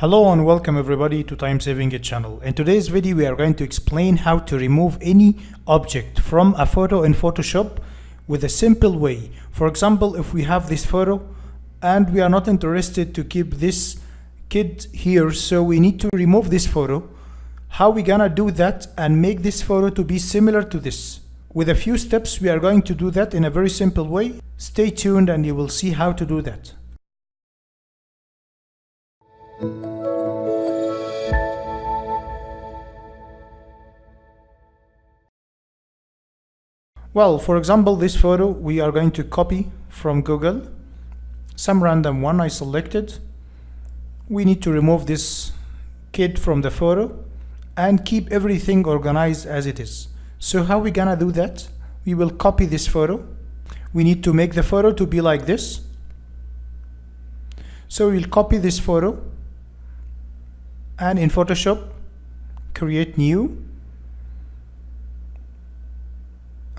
Hello and welcome everybody to Time Saving It channel. In today's video we are going to explain how to remove any object from a photo in Photoshop with a simple way. For example, if we have this photo and we are not interested to keep this kid here, so we need to remove this photo. How we gonna do that and make this photo to be similar to this? With a few steps we are going to do that in a very simple way. Stay tuned and you will see how to do that. Well, for example, this photo we are going to copy from Google, some random one I selected. We need to remove this kid from the photo and keep everything organized as it is. So how we gonna do that? We will copy this photo. We need to make the photo to be like this. So we'll copy this photo and in Photoshop create new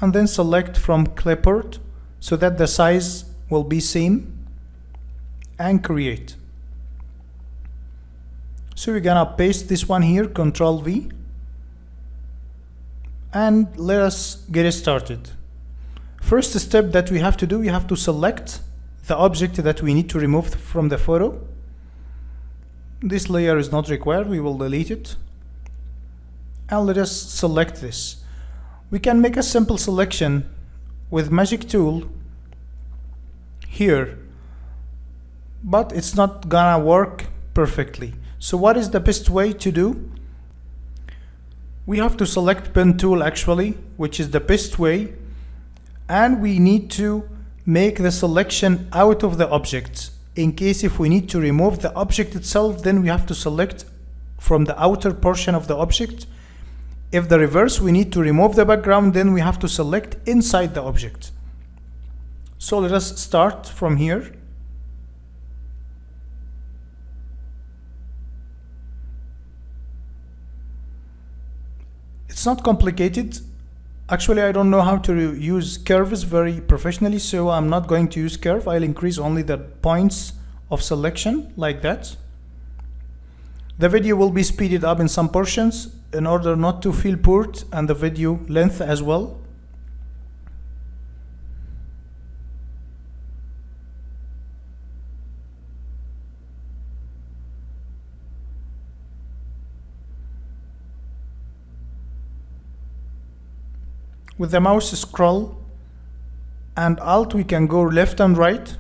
and then select from clipboard so that the size will be same and create. So we're gonna paste this one here, Ctrl V, and let us get started. First step that we have to do, we have to select the object that we need to remove from the photo. This layer is not required, we will delete it. And let us select this. We can make a simple selection with magic tool here, but it's not gonna work perfectly. So what is the best way to do? We have to select pen tool actually, which is the best way, and we need to make the selection out of the object. In case if we need to remove the object itself, then we have to select from the outer portion of the object. If the reverse, we need to remove the background, then we have to select inside the object. So let us start from here. It's not complicated. Actually, I don't know how to use curves very professionally, so I'm not going to use curve. I'll increase only the points of selection like that. The video will be speeded up in some portions in order not to feel poor, and the video length as well. With the mouse scroll and Alt, we can go left and right.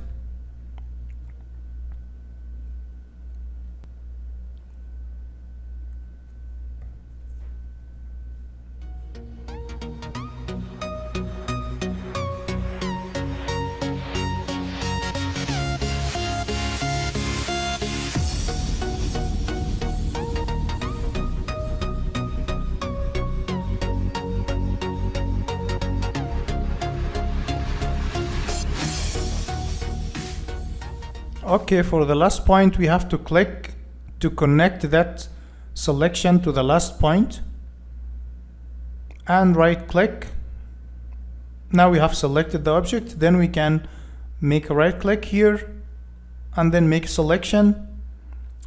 Okay, for the last point we have to click to connect that selection to the last point and right click. Now we have selected the object, then we can make a right click here and then make a selection.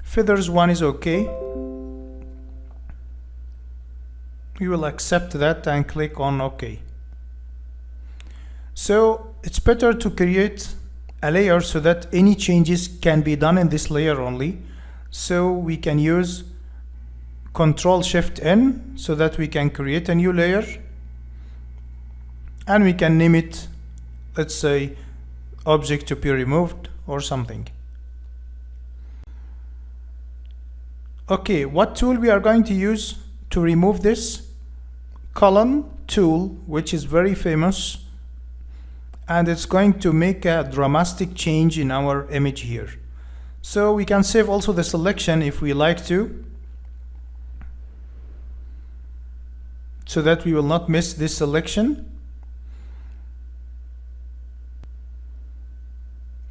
Feathers one is okay. We will accept that and click on OK. So it's better to create a layer so that any changes can be done in this layer only. So we can use Ctrl Shift N so that we can create a new layer and we can name it, let's say, object to be removed or something. Okay, what tool we are going to use to remove this? Column tool, which is very famous, and it's going to make a dramatic change in our image here. So we can save also the selection if we like to, so that we will not miss this selection.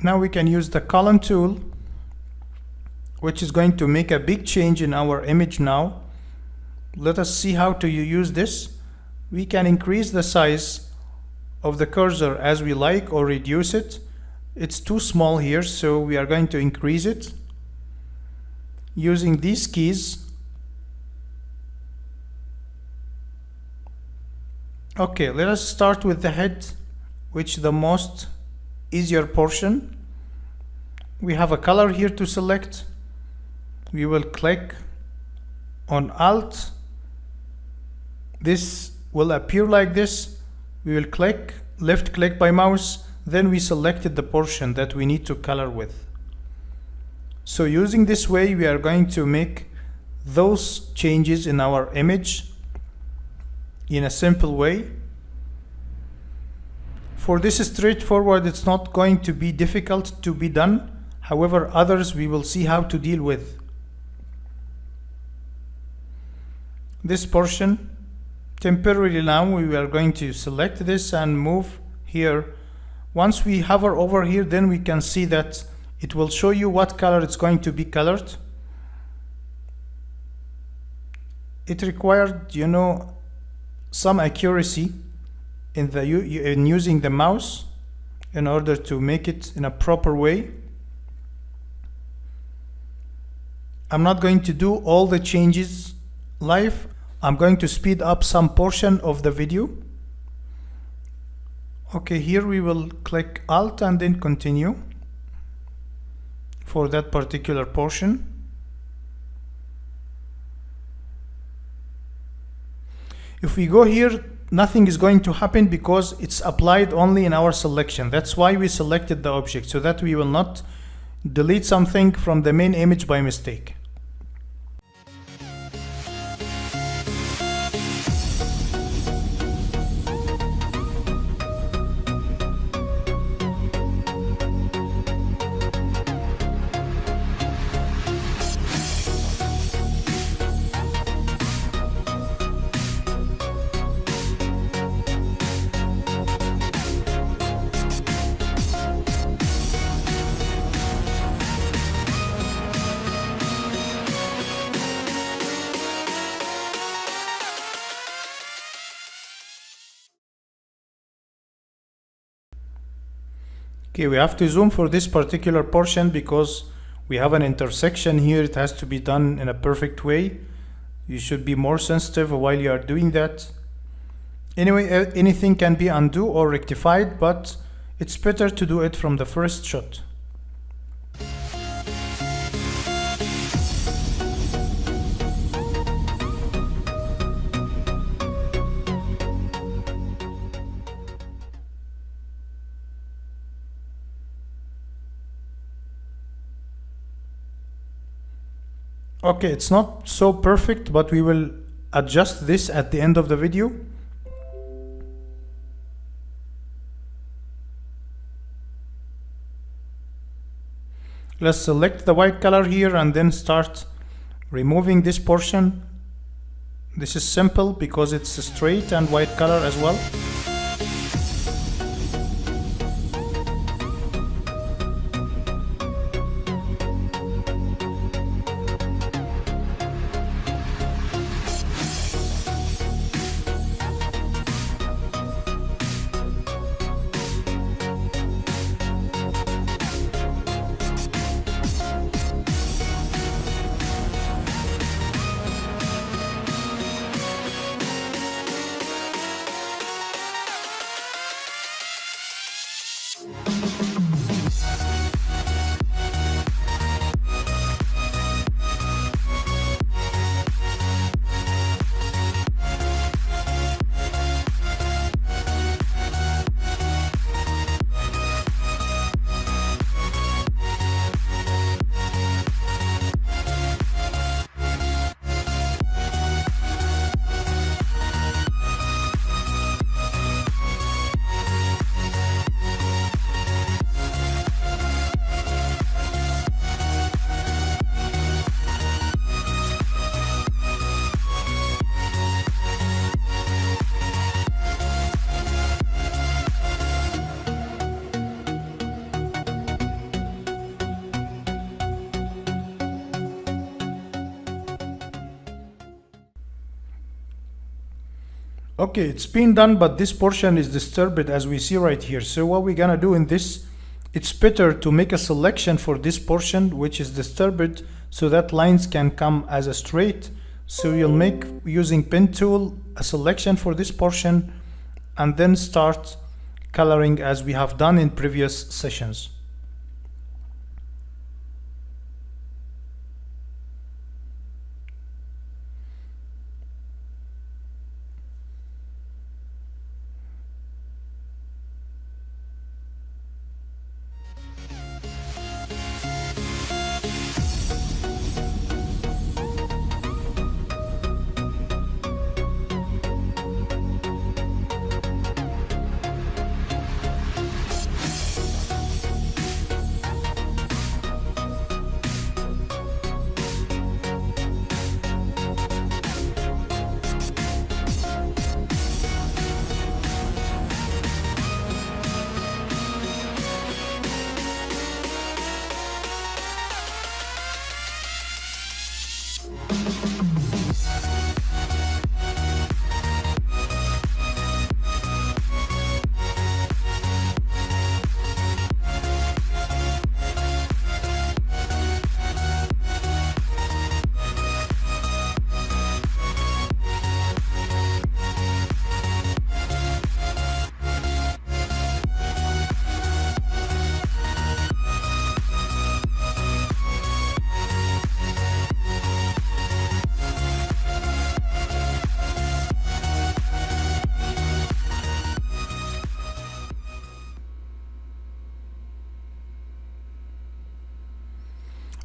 Now we can use the column tool, which is going to make a big change in our image now. Let us see how to use this. We can increase the size of the cursor as we like or reduce it. It's too small here, so we are going to increase it. using these keys. Okay, let us start with the head, which is the most easier portion. We have a color here to select. We will click on Alt. This will appear like this. We will click, left click by mouse, then we selected the portion that we need to color with. So using this way, we are going to make those changes in our image in a simple way. For this straightforward, it's not going to be difficult to be done. However, others we will see how to deal with. This portion, temporarily now, we are going to select this and move here. Once we hover over here, then we can see that it will show you what color it's going to be colored. It required, some accuracy in using the mouse in order to make it in a proper way. I'm not going to do all the changes live. I'm going to speed up some portion of the video. Okay, here we will click Alt and then continue for that particular portion. If we go here, nothing is going to happen because it's applied only in our selection. That's why we selected the object, so that we will not delete something from the main image by mistake. Okay, we have to zoom for this particular portion because we have an intersection here. It has to be done in a perfect way. You should be more sensitive while you are doing that. Anyway, anything can be undo or rectified, but it's better to do it from the first shot. Okay, it's not so perfect, but we will adjust this at the end of the video. Let's select the white color here and then start removing this portion. This is simple because it's straight and white color as well. Okay, it's been done, but this portion is disturbed as we see right here. So what we're gonna do in this, it's better to make a selection for this portion which is disturbed so that lines can come as a straight. So you'll make, using pen tool, a selection for this portion and then start coloring as we have done in previous sessions.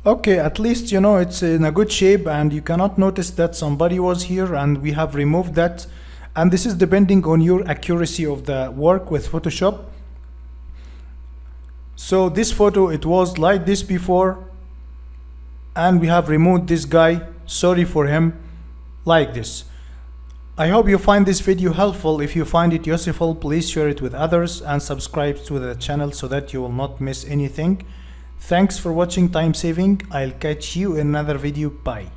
Okay, at least you know it's in a good shape and you cannot notice that somebody was here, and we have removed that. And this is depending on your accuracy of the work with Photoshop. So this photo, it was like this before, and we have removed this guy, sorry for him, like this. I hope you find this video helpful. If you find it useful, please share it with others and subscribe to the channel so that you will not miss anything. Thanks for watching Time Saving. I'll catch you in another video. Bye.